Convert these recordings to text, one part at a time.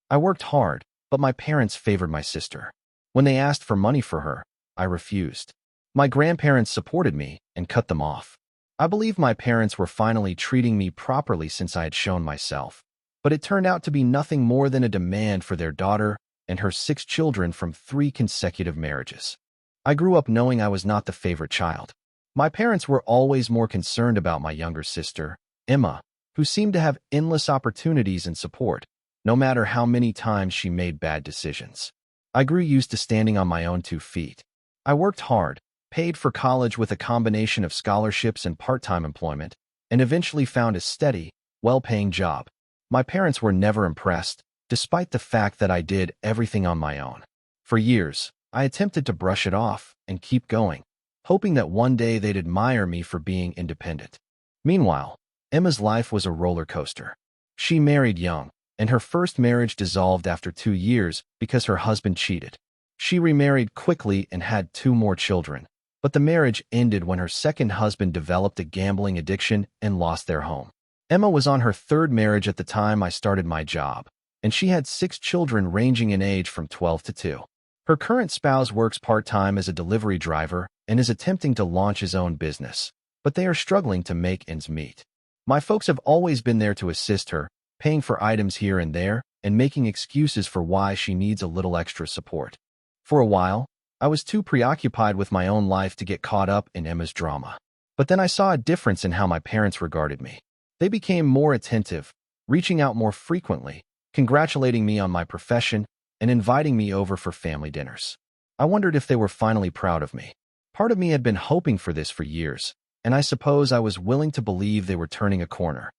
I worked hard, but my parents favored my sister. When they asked for money for her, I refused. My grandparents supported me and cut them off. I believe my parents were finally treating me properly since I had shown myself, but it turned out to be nothing more than a demand for their daughter and her 6 children from 3 consecutive marriages. I grew up knowing I was not the favorite child. My parents were always more concerned about my younger sister, Emma, who seemed to have endless opportunities and support, no matter how many times she made bad decisions. I grew used to standing on my own 2 feet. I worked hard, paid for college with a combination of scholarships and part-time employment, and eventually found a steady, well-paying job. My parents were never impressed, despite the fact that I did everything on my own. For years, I attempted to brush it off and keep going, hoping that one day they'd admire me for being independent. Meanwhile, Emma's life was a roller coaster. She married young, and her first marriage dissolved after 2 years because her husband cheated. She remarried quickly and had 2 more children, but the marriage ended when her second husband developed a gambling addiction and lost their home. Emma was on her 3rd marriage at the time I started my job, and she had 6 children ranging in age from 12 to 2. Her current spouse works part-time as a delivery driver and is attempting to launch his own business, but they are struggling to make ends meet. My folks have always been there to assist her, paying for items here and there, and making excuses for why she needs a little extra support. For a while, I was too preoccupied with my own life to get caught up in Emma's drama. But then I saw a difference in how my parents regarded me. They became more attentive, reaching out more frequently, congratulating me on my profession, and inviting me over for family dinners. I wondered if they were finally proud of me. Part of me had been hoping for this for years, and I suppose I was willing to believe they were turning a corner.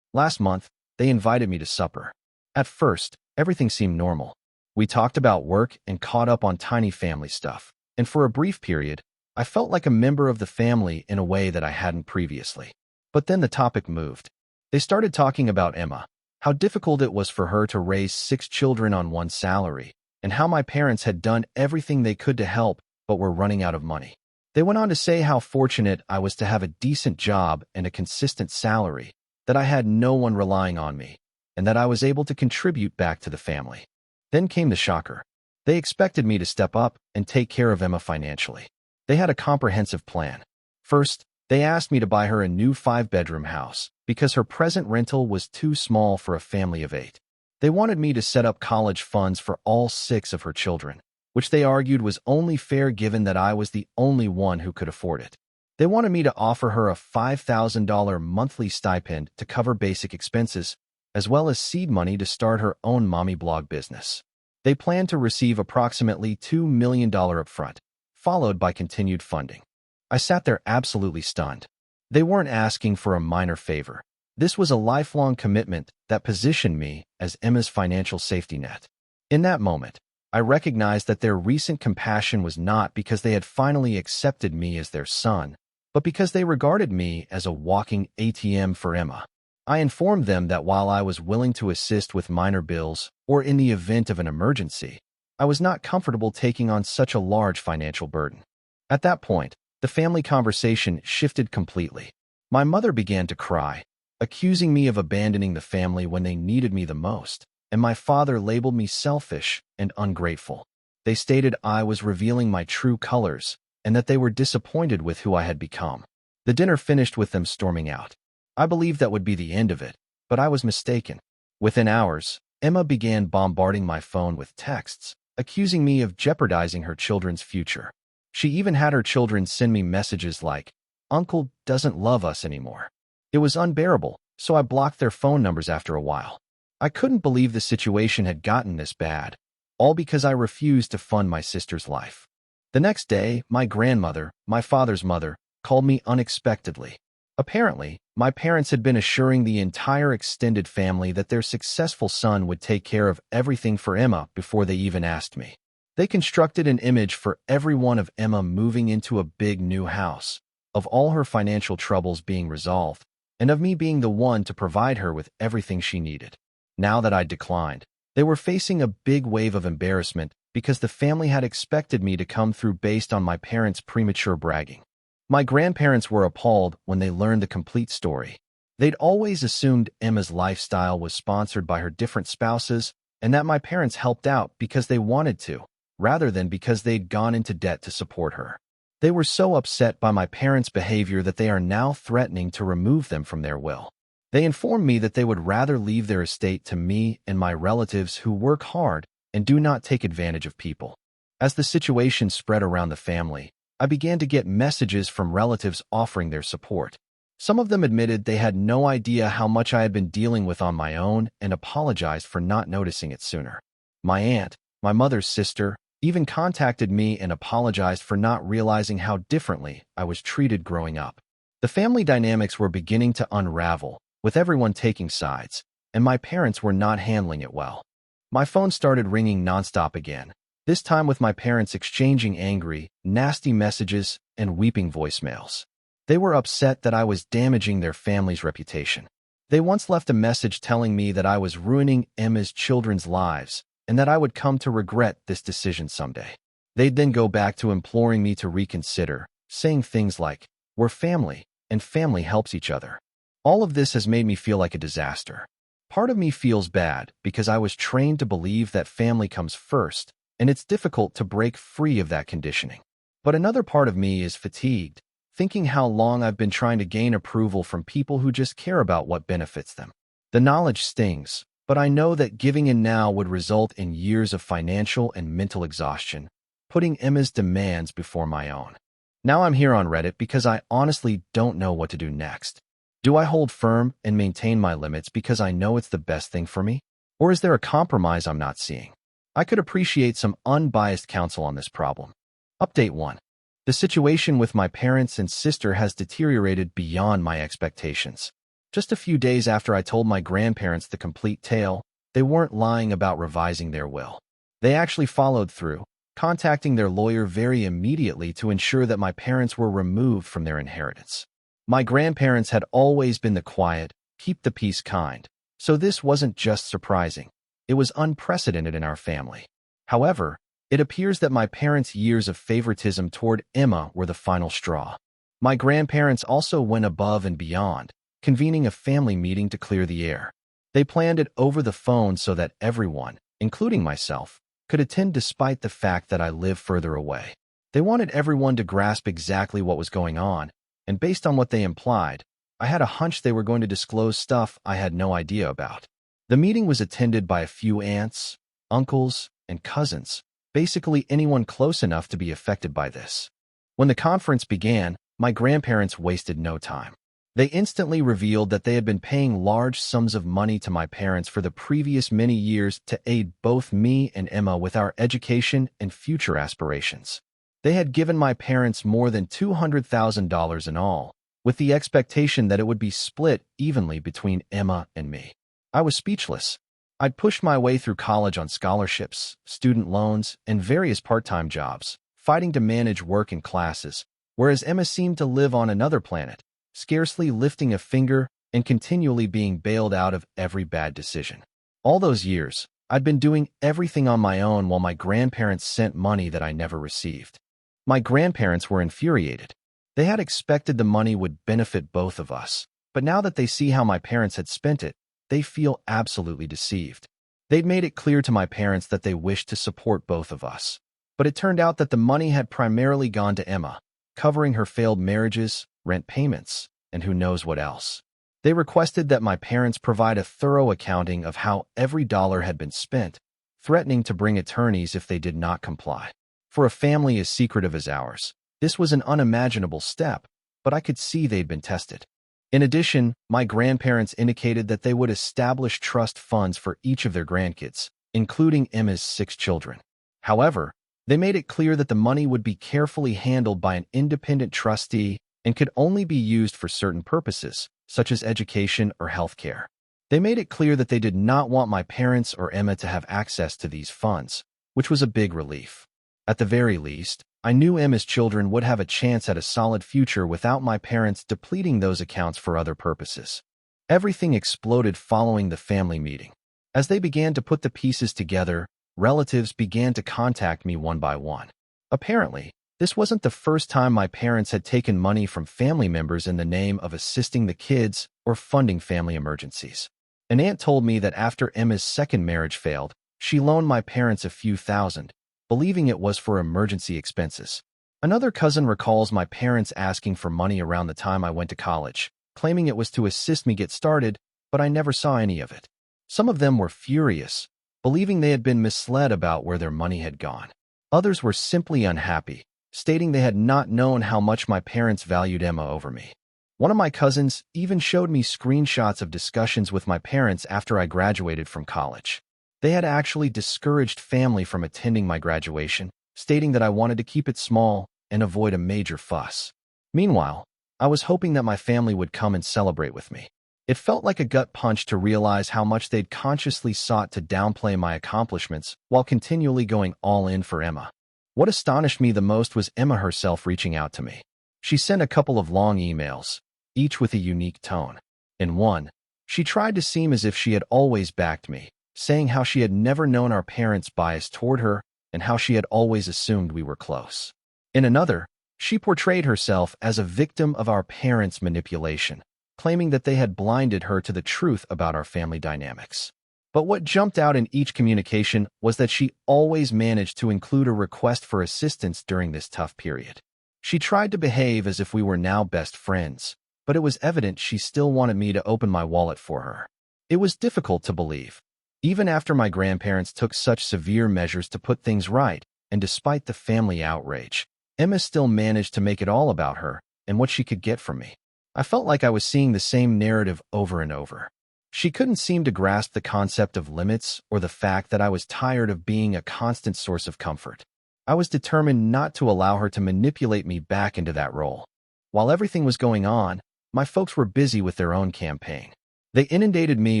Last month, they invited me to supper. At first, everything seemed normal. We talked about work and caught up on tiny family stuff, and for a brief period, I felt like a member of the family in a way that I hadn't previously. But then the topic moved. They started talking about Emma, how difficult it was for her to raise 6 children on one salary, and how my parents had done everything they could to help but were running out of money. They went on to say how fortunate I was to have a decent job and a consistent salary, that I had no one relying on me, and that I was able to contribute back to the family. Then came the shocker. They expected me to step up and take care of Emma financially. They had a comprehensive plan. First, they asked me to buy her a new 5-bedroom house because her present rental was too small for a family of 8. They wanted me to set up college funds for all 6 of her children, which they argued was only fair given that I was the only one who could afford it. They wanted me to offer her a $5,000 monthly stipend to cover basic expenses, as well as seed money to start her own mommy blog business. They planned to receive approximately $2 million upfront, followed by continued funding. I sat there absolutely stunned. They weren't asking for a minor favor. This was a lifelong commitment that positioned me as Emma's financial safety net. In that moment, I recognized that their recent compassion was not because they had finally accepted me as their son, but because they regarded me as a walking ATM for Emma. I informed them that while I was willing to assist with minor bills or in the event of an emergency, I was not comfortable taking on such a large financial burden. At that point, the family conversation shifted completely. My mother began to cry, accusing me of abandoning the family when they needed me the most, and my father labeled me selfish and ungrateful. They stated I was revealing my true colors and that they were disappointed with who I had become. The dinner finished with them storming out. I believed that would be the end of it, but I was mistaken. Within hours, Emma began bombarding my phone with texts, accusing me of jeopardizing her children's future. She even had her children send me messages like, "Uncle doesn't love us anymore." It was unbearable, so I blocked their phone numbers after a while. I couldn't believe the situation had gotten this bad, all because I refused to fund my sister's life. The next day, my grandmother, my father's mother, called me unexpectedly. Apparently, my parents had been assuring the entire extended family that their successful son would take care of everything for Emma before they even asked me. They constructed an image for everyone of Emma moving into a big new house, of all her financial troubles being resolved, and of me being the one to provide her with everything she needed. Now that I'd declined, they were facing a big wave of embarrassment because the family had expected me to come through based on my parents' premature bragging. My grandparents were appalled when they learned the complete story. They'd always assumed Emma's lifestyle was sponsored by her different spouses, and that my parents helped out because they wanted to, rather than because they'd gone into debt to support her. They were so upset by my parents' behavior that they are now threatening to remove them from their will. They informed me that they would rather leave their estate to me and my relatives who work hard and do not take advantage of people. As the situation spread around the family, I began to get messages from relatives offering their support. Some of them admitted they had no idea how much I had been dealing with on my own and apologized for not noticing it sooner. My aunt, my mother's sister, even contacted me and apologized for not realizing how differently I was treated growing up. The family dynamics were beginning to unravel, with everyone taking sides, and my parents were not handling it well. My phone started ringing nonstop again, this time with my parents exchanging angry, nasty messages and weeping voicemails. They were upset that I was damaging their family's reputation. They once left a message telling me that I was ruining Emma's children's lives and that I would come to regret this decision someday. They'd then go back to imploring me to reconsider, saying things like, "We're family, and family helps each other." All of this has made me feel like a disaster. Part of me feels bad because I was trained to believe that family comes first, and it's difficult to break free of that conditioning. But another part of me is fatigued, thinking how long I've been trying to gain approval from people who just care about what benefits them. The knowledge stings, but I know that giving in now would result in years of financial and mental exhaustion, putting Emma's demands before my own. Now I'm here on Reddit because I honestly don't know what to do next. Do I hold firm and maintain my limits because I know it's the best thing for me? Or is there a compromise I'm not seeing? I could appreciate some unbiased counsel on this problem. Update 1. The situation with my parents and sister has deteriorated beyond my expectations. Just a few days after I told my grandparents the complete tale, they weren't lying about revising their will. They actually followed through, contacting their lawyer very immediately to ensure that my parents were removed from their inheritance. My grandparents had always been the quiet, keep the peace kind, so this wasn't just surprising. It was unprecedented in our family. However, it appears that my parents' years of favoritism toward Emma were the final straw. My grandparents also went above and beyond, convening a family meeting to clear the air. They planned it over the phone so that everyone, including myself, could attend despite the fact that I live further away. They wanted everyone to grasp exactly what was going on, and based on what they implied, I had a hunch they were going to disclose stuff I had no idea about. The meeting was attended by a few aunts, uncles, and cousins, basically anyone close enough to be affected by this. When the conference began, my grandparents wasted no time. They instantly revealed that they had been paying large sums of money to my parents for the previous many years to aid both me and Emma with our education and future aspirations. They had given my parents more than $200,000 in all, with the expectation that it would be split evenly between Emma and me. I was speechless. I'd pushed my way through college on scholarships, student loans, and various part-time jobs, fighting to manage work and classes, whereas Emma seemed to live on another planet, scarcely lifting a finger and continually being bailed out of every bad decision. All those years, I'd been doing everything on my own while my grandparents sent money that I never received. My grandparents were infuriated. They had expected the money would benefit both of us, but now that they see how my parents had spent it, they feel absolutely deceived. They'd made it clear to my parents that they wished to support both of us, but it turned out that the money had primarily gone to Emma, covering her failed marriages, rent payments, and who knows what else. They requested that my parents provide a thorough accounting of how every dollar had been spent, threatening to bring attorneys if they did not comply. For a family as secretive as ours, this was an unimaginable step, but I could see they'd been tested. In addition, my grandparents indicated that they would establish trust funds for each of their grandkids, including Emma's 6 children. However, they made it clear that the money would be carefully handled by an independent trustee and could only be used for certain purposes, such as education or healthcare. They made it clear that they did not want my parents or Emma to have access to these funds, which was a big relief. At the very least, I knew Emma's children would have a chance at a solid future without my parents depleting those accounts for other purposes. Everything exploded following the family meeting. As they began to put the pieces together, relatives began to contact me one by one. Apparently, this wasn't the first time my parents had taken money from family members in the name of assisting the kids or funding family emergencies. An aunt told me that after Emma's second marriage failed, She loaned my parents a few thousand, believing it was for emergency expenses. Another cousin recalls my parents asking for money around the time I went to college, claiming it was to assist me get started, but I never saw any of it. Some of them were furious, believing they had been misled about where their money had gone. Others were simply unhappy, stating they had not known how much my parents valued Emma over me. One of my cousins even showed me screenshots of discussions with my parents after I graduated from college. They had actually discouraged family from attending my graduation, stating that I wanted to keep it small and avoid a major fuss. Meanwhile, I was hoping that my family would come and celebrate with me. It felt like a gut punch to realize how much they'd consciously sought to downplay my accomplishments while continually going all in for Emma. What astonished me the most was Emma herself reaching out to me. She sent a couple of long emails, each with a unique tone. In one, she tried to seem as if she had always backed me, saying how she had never known our parents' bias toward her and how she had always assumed we were close. In another, she portrayed herself as a victim of our parents' manipulation, claiming that they had blinded her to the truth about our family dynamics. But what jumped out in each communication was that she always managed to include a request for assistance during this tough period. She tried to behave as if we were now best friends, but it was evident she still wanted me to open my wallet for her. It was difficult to believe. Even after my grandparents took such severe measures to put things right, and despite the family outrage, Emma still managed to make it all about her and what she could get from me. I felt like I was seeing the same narrative over and over. She couldn't seem to grasp the concept of limits or the fact that I was tired of being a constant source of comfort. I was determined not to allow her to manipulate me back into that role. While everything was going on, my folks were busy with their own campaign. They inundated me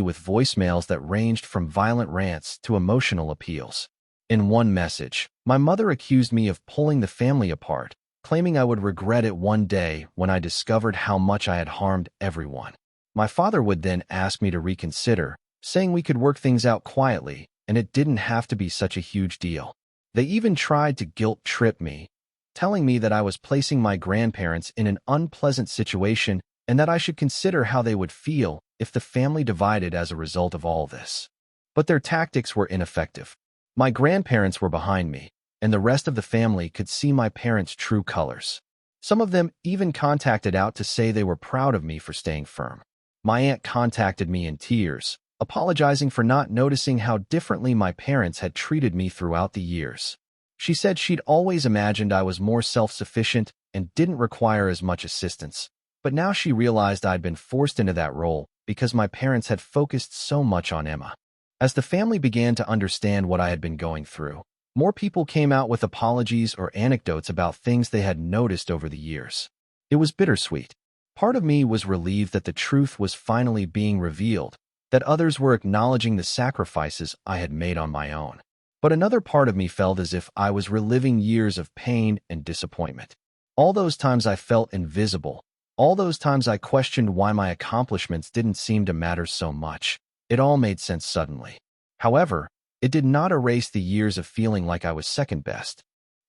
with voicemails that ranged from violent rants to emotional appeals. In one message, my mother accused me of pulling the family apart, claiming I would regret it one day when I discovered how much I had harmed everyone. My father would then ask me to reconsider, saying we could work things out quietly and it didn't have to be such a huge deal. They even tried to guilt-trip me, telling me that I was placing my grandparents in an unpleasant situation and that I should consider how they would feel if the family divided as a result of all this. But their tactics were ineffective. My grandparents were behind me, and the rest of the family could see my parents' true colors. Some of them even contacted out to say they were proud of me for staying firm. My aunt contacted me in tears, apologizing for not noticing how differently my parents had treated me throughout the years. She said she'd always imagined I was more self-sufficient and didn't require as much assistance, but now she realized I'd been forced into that role because my parents had focused so much on Emma. As the family began to understand what I had been going through, more people came out with apologies or anecdotes about things they had noticed over the years. It was bittersweet. Part of me was relieved that the truth was finally being revealed, that others were acknowledging the sacrifices I had made on my own. But another part of me felt as if I was reliving years of pain and disappointment. All those times I felt invisible, all those times I questioned why my accomplishments didn't seem to matter so much. It all made sense suddenly. However, it did not erase the years of feeling like I was second best.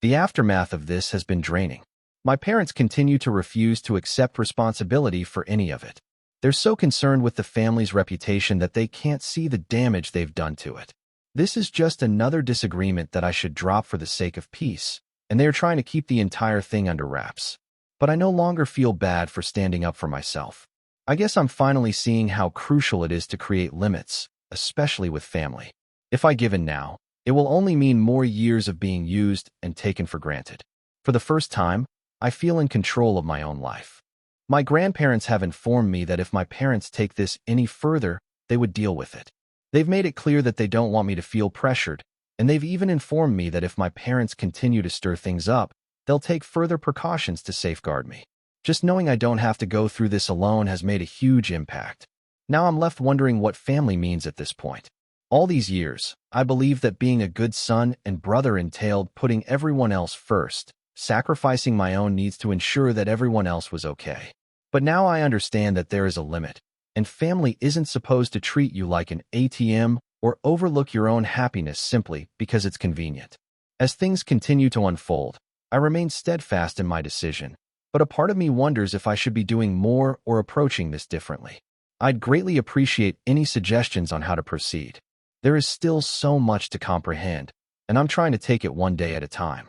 The aftermath of this has been draining. My parents continue to refuse to accept responsibility for any of it. They're so concerned with the family's reputation that they can't see the damage they've done to it. This is just another disagreement that I should drop for the sake of peace, and they are trying to keep the entire thing under wraps. But I no longer feel bad for standing up for myself. I guess I'm finally seeing how crucial it is to create limits, especially with family. If I give in now, it will only mean more years of being used and taken for granted. For the first time, I feel in control of my own life. My grandparents have informed me that if my parents take this any further, they would deal with it. They've made it clear that they don't want me to feel pressured, and they've even informed me that if my parents continue to stir things up, they'll take further precautions to safeguard me. Just knowing I don't have to go through this alone has made a huge impact. Now I'm left wondering what family means at this point. All these years, I believed that being a good son and brother entailed putting everyone else first, sacrificing my own needs to ensure that everyone else was okay. But now I understand that there is a limit, and family isn't supposed to treat you like an ATM or overlook your own happiness simply because it's convenient. As things continue to unfold, I remain steadfast in my decision, but a part of me wonders if I should be doing more or approaching this differently. I'd greatly appreciate any suggestions on how to proceed. There is still so much to comprehend, and I'm trying to take it one day at a time.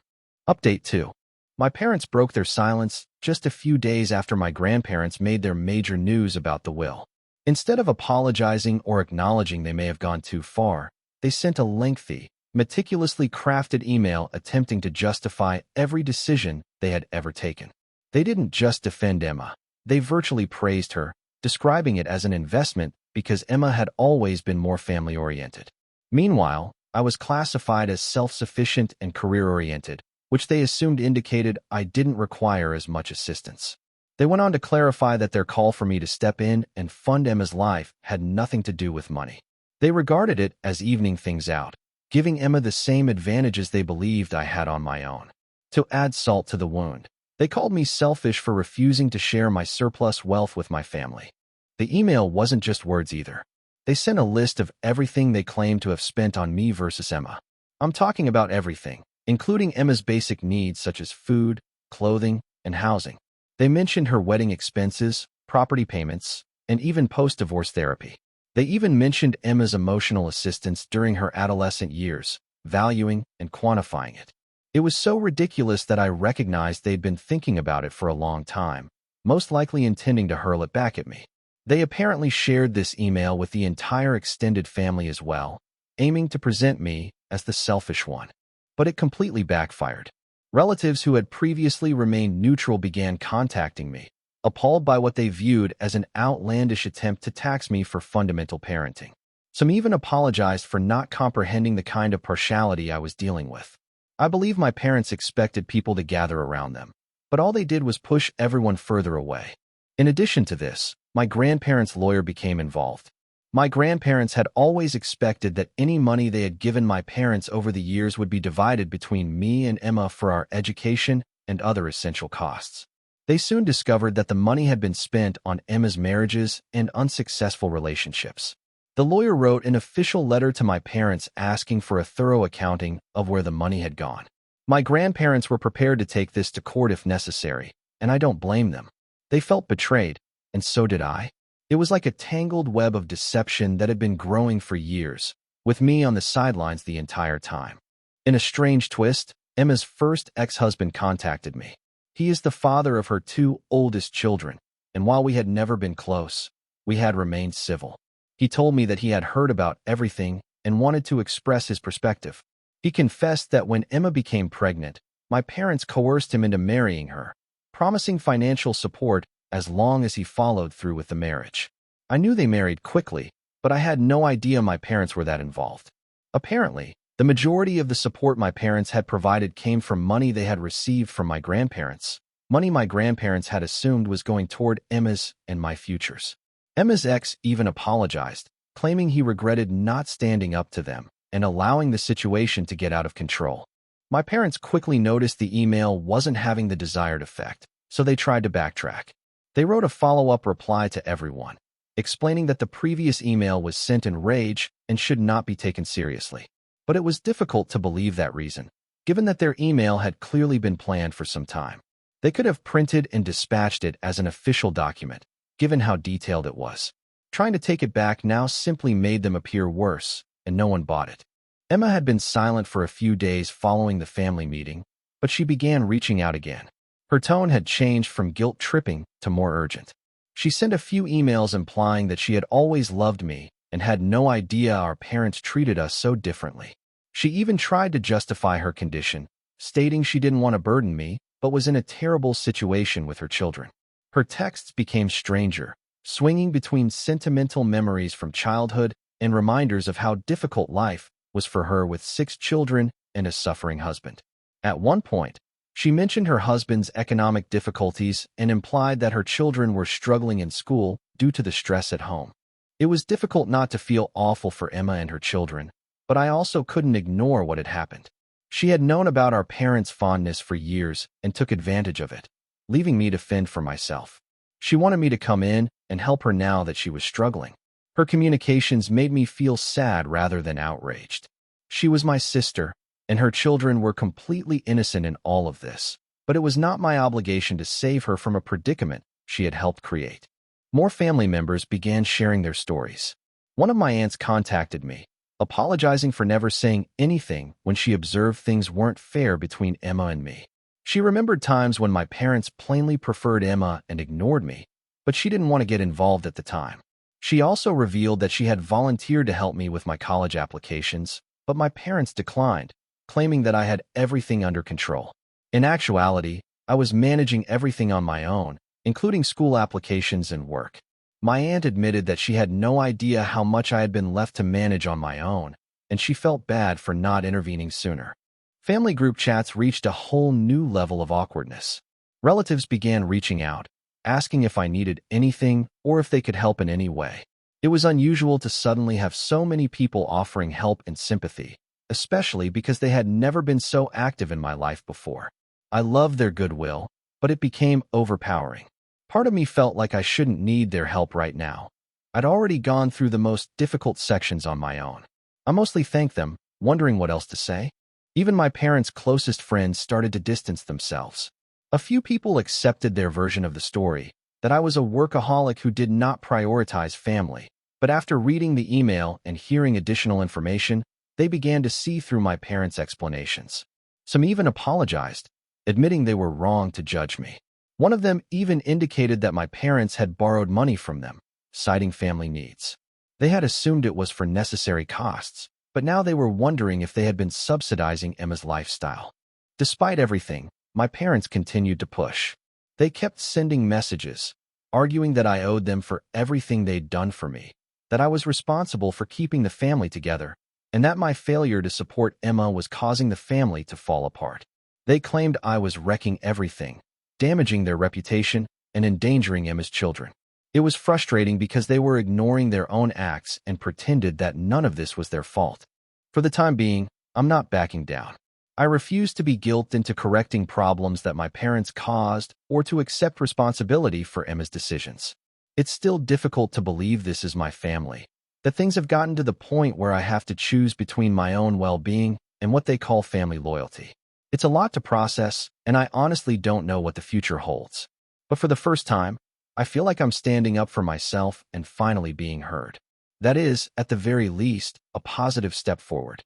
Update 2. My parents broke their silence just a few days after my grandparents made their major news about the will. Instead of apologizing or acknowledging they may have gone too far, they sent a lengthy, meticulously crafted email attempting to justify every decision they had ever taken. They didn't just defend Emma. They virtually praised her, describing it as an investment because Emma had always been more family-oriented. Meanwhile, I was classified as self-sufficient and career-oriented, which they assumed indicated I didn't require as much assistance. They went on to clarify that their call for me to step in and fund Emma's life had nothing to do with money. They regarded it as evening things out, giving Emma the same advantages they believed I had on my own. To add salt to the wound, they called me selfish for refusing to share my surplus wealth with my family. The email wasn't just words either. They sent a list of everything they claimed to have spent on me versus Emma. I'm talking about everything, including Emma's basic needs such as food, clothing, and housing. They mentioned her wedding expenses, property payments, and even post-divorce therapy. They even mentioned Emma's emotional assistance during her adolescent years, valuing and quantifying it. It was so ridiculous that I recognized they'd been thinking about it for a long time, most likely intending to hurl it back at me. They apparently shared this email with the entire extended family as well, aiming to present me as the selfish one. But it completely backfired. Relatives who had previously remained neutral began contacting me, appalled by what they viewed as an outlandish attempt to tax me for fundamental parenting. Some even apologized for not comprehending the kind of partiality I was dealing with. I believe my parents expected people to gather around them, but all they did was push everyone further away. In addition to this, my grandparents' lawyer became involved. My grandparents had always expected that any money they had given my parents over the years would be divided between me and Emma for our education and other essential costs. They soon discovered that the money had been spent on Emma's marriages and unsuccessful relationships. The lawyer wrote an official letter to my parents asking for a thorough accounting of where the money had gone. My grandparents were prepared to take this to court if necessary, and I don't blame them. They felt betrayed, and so did I. It was like a tangled web of deception that had been growing for years, with me on the sidelines the entire time. In a strange twist, Emma's first ex-husband contacted me. He is the father of her 2 oldest children, and while we had never been close, we had remained civil. He told me that he had heard about everything and wanted to express his perspective. He confessed that when Emma became pregnant, my parents coerced him into marrying her, promising financial support as long as he followed through with the marriage. I knew they married quickly, but I had no idea my parents were that involved. Apparently, the majority of the support my parents had provided came from money they had received from my grandparents, money my grandparents had assumed was going toward Emma's and my futures. Emma's ex even apologized, claiming he regretted not standing up to them and allowing the situation to get out of control. My parents quickly noticed the email wasn't having the desired effect, so they tried to backtrack. They wrote a follow-up reply to everyone, explaining that the previous email was sent in rage and should not be taken seriously. But it was difficult to believe that reason, given that their email had clearly been planned for some time. They could have printed and dispatched it as an official document, given how detailed it was. Trying to take it back now simply made them appear worse, and no one bought it. Emma had been silent for a few days following the family meeting, but she began reaching out again. Her tone had changed from guilt-tripping to more urgent. She sent a few emails implying that she had always loved me and had no idea our parents treated us so differently. She even tried to justify her condition, stating she didn't want to burden me, but was in a terrible situation with her children. Her texts became stranger, swinging between sentimental memories from childhood and reminders of how difficult life was for her with 6 children and a suffering husband. At one point, she mentioned her husband's economic difficulties and implied that her children were struggling in school due to the stress at home. It was difficult not to feel awful for Emma and her children, but I also couldn't ignore what had happened. She had known about our parents' fondness for years and took advantage of it, leaving me to fend for myself. She wanted me to come in and help her now that she was struggling. Her communications made me feel sad rather than outraged. She was my sister, and her children were completely innocent in all of this, but it was not my obligation to save her from a predicament she had helped create. More family members began sharing their stories. One of my aunts contacted me, apologizing for never saying anything when she observed things weren't fair between Emma and me. She remembered times when my parents plainly preferred Emma and ignored me, but she didn't want to get involved at the time. She also revealed that she had volunteered to help me with my college applications, but my parents declined, claiming that I had everything under control. In actuality, I was managing everything on my own, including school applications and work. My aunt admitted that she had no idea how much I had been left to manage on my own, and she felt bad for not intervening sooner. Family group chats reached a whole new level of awkwardness. Relatives began reaching out, asking if I needed anything or if they could help in any way. It was unusual to suddenly have so many people offering help and sympathy, especially because they had never been so active in my life before. I loved their goodwill, but it became overpowering. Part of me felt like I shouldn't need their help right now. I'd already gone through the most difficult sections on my own. I mostly thanked them, wondering what else to say. Even my parents' closest friends started to distance themselves. A few people accepted their version of the story, that I was a workaholic who did not prioritize family. But after reading the email and hearing additional information, they began to see through my parents' explanations. Some even apologized, admitting they were wrong to judge me. One of them even indicated that my parents had borrowed money from them, citing family needs. They had assumed it was for necessary costs, but now they were wondering if they had been subsidizing Emma's lifestyle. Despite everything, my parents continued to push. They kept sending messages, arguing that I owed them for everything they'd done for me, that I was responsible for keeping the family together, and that my failure to support Emma was causing the family to fall apart. They claimed I was wrecking everything, damaging their reputation, and endangering Emma's children. It was frustrating because they were ignoring their own acts and pretended that none of this was their fault. For the time being, I'm not backing down. I refuse to be guilted into correcting problems that my parents caused or to accept responsibility for Emma's decisions. It's still difficult to believe this is my family, that things have gotten to the point where I have to choose between my own well-being and what they call family loyalty. It's a lot to process, and I honestly don't know what the future holds. But for the first time, I feel like I'm standing up for myself and finally being heard. That is, at the very least, a positive step forward.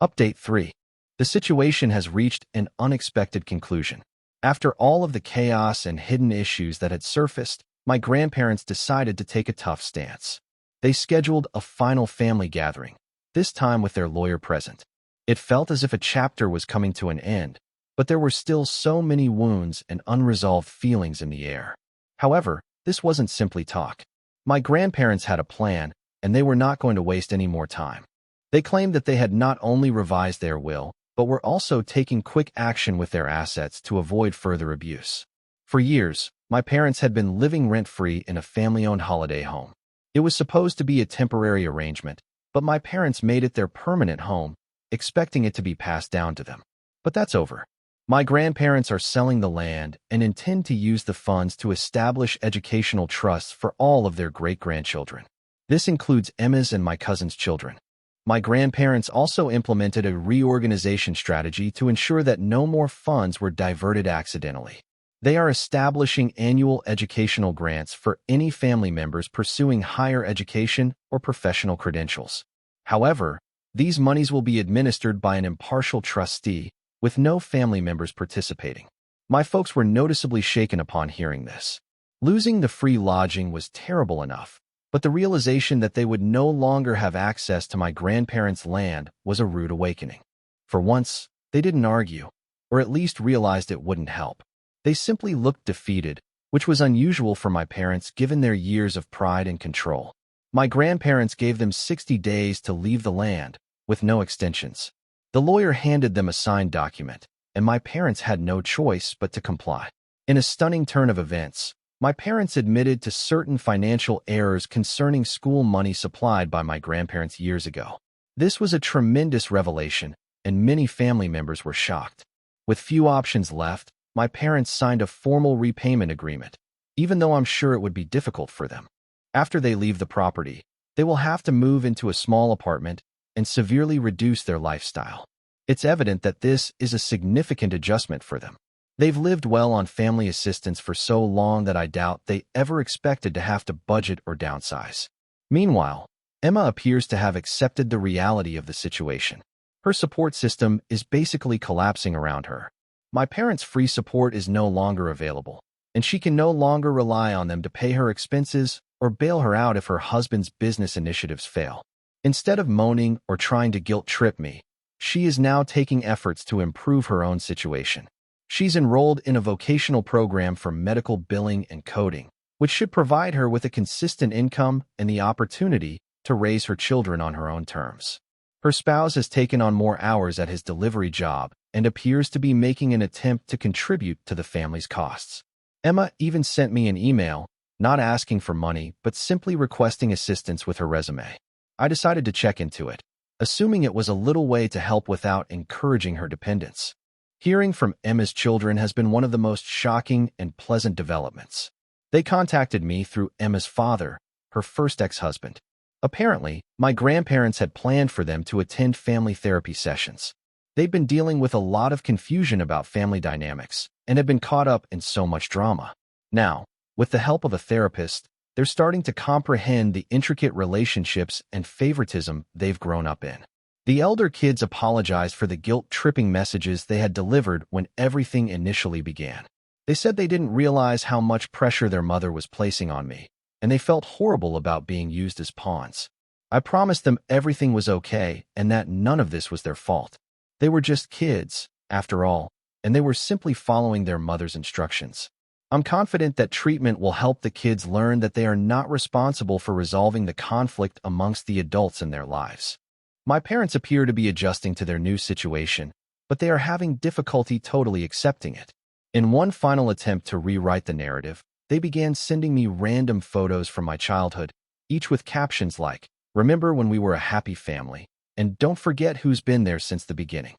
Update 3. The situation has reached an unexpected conclusion. After all of the chaos and hidden issues that had surfaced, my grandparents decided to take a tough stance. They scheduled a final family gathering, this time with their lawyer present. It felt as if a chapter was coming to an end, but there were still so many wounds and unresolved feelings in the air. However, this wasn't simply talk. My grandparents had a plan, and they were not going to waste any more time. They claimed that they had not only revised their will, but were also taking quick action with their assets to avoid further abuse. For years, my parents had been living rent-free in a family-owned holiday home. It was supposed to be a temporary arrangement, but my parents made it their permanent home, expecting it to be passed down to them. But that's over. My grandparents are selling the land and intend to use the funds to establish educational trusts for all of their great-grandchildren. This includes Emma's and my cousin's children. My grandparents also implemented a reorganization strategy to ensure that no more funds were diverted accidentally. They are establishing annual educational grants for any family members pursuing higher education or professional credentials. However, these monies will be administered by an impartial trustee, with no family members participating. My folks were noticeably shaken upon hearing this. Losing the free lodging was terrible enough, but the realization that they would no longer have access to my grandparents' land was a rude awakening. For once, they didn't argue, or at least realized it wouldn't help. They simply looked defeated, which was unusual for my parents given their years of pride and control. My grandparents gave them 60 days to leave the land, with no extensions. The lawyer handed them a signed document, and my parents had no choice but to comply. In a stunning turn of events, my parents admitted to certain financial errors concerning school money supplied by my grandparents years ago. This was a tremendous revelation, and many family members were shocked. With few options left, my parents signed a formal repayment agreement, even though I'm sure it would be difficult for them. After they leave the property, they will have to move into a small apartment and severely reduce their lifestyle. It's evident that this is a significant adjustment for them. They've lived well on family assistance for so long that I doubt they ever expected to have to budget or downsize. Meanwhile, Emma appears to have accepted the reality of the situation. Her support system is basically collapsing around her. My parents' free support is no longer available, and she can no longer rely on them to pay her expenses or bail her out if her husband's business initiatives fail. Instead of moaning or trying to guilt-trip me, she is now taking efforts to improve her own situation. She's enrolled in a vocational program for medical billing and coding, which should provide her with a consistent income and the opportunity to raise her children on her own terms. Her spouse has taken on more hours at his delivery job and appears to be making an attempt to contribute to the family's costs. Emma even sent me an email, not asking for money, but simply requesting assistance with her resume. I decided to check into it, assuming it was a little way to help without encouraging her dependence. Hearing from Emma's children has been one of the most shocking and pleasant developments. They contacted me through Emma's father, her first ex-husband. Apparently, my grandparents had planned for them to attend family therapy sessions. They'd been dealing with a lot of confusion about family dynamics and had been caught up in so much drama. Now, with the help of a therapist, they're starting to comprehend the intricate relationships and favoritism they've grown up in. The elder kids apologized for the guilt-tripping messages they had delivered when everything initially began. They said they didn't realize how much pressure their mother was placing on me, and they felt horrible about being used as pawns. I promised them everything was okay and that none of this was their fault. They were just kids, after all, and they were simply following their mother's instructions. I'm confident that treatment will help the kids learn that they are not responsible for resolving the conflict amongst the adults in their lives. My parents appear to be adjusting to their new situation, but they are having difficulty totally accepting it. In one final attempt to rewrite the narrative, they began sending me random photos from my childhood, each with captions like, "Remember when we were a happy family," and "Don't forget who's been there since the beginning."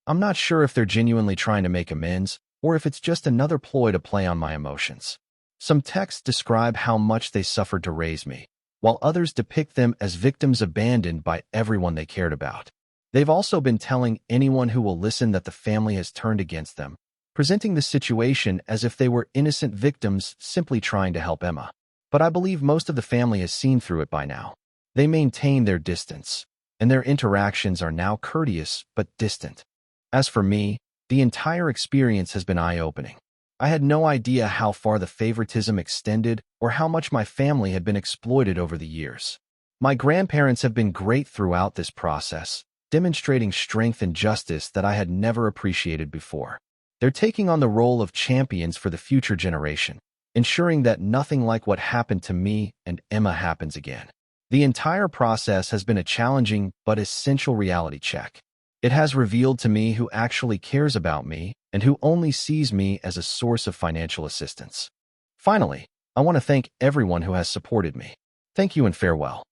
I'm not sure if they're genuinely trying to make amends, or if it's just another ploy to play on my emotions. Some texts describe how much they suffered to raise me, while others depict them as victims abandoned by everyone they cared about. They've also been telling anyone who will listen that the family has turned against them, presenting the situation as if they were innocent victims simply trying to help Emma. But I believe most of the family has seen through it by now. They maintain their distance, and their interactions are now courteous but distant. As for me, the entire experience has been eye-opening. I had no idea how far the favoritism extended or how much my family had been exploited over the years. My grandparents have been great throughout this process, demonstrating strength and justice that I had never appreciated before. They're taking on the role of champions for the future generation, ensuring that nothing like what happened to me and Emma happens again. The entire process has been a challenging but essential reality check. It has revealed to me who actually cares about me and who only sees me as a source of financial assistance. Finally, I want to thank everyone who has supported me. Thank you and farewell.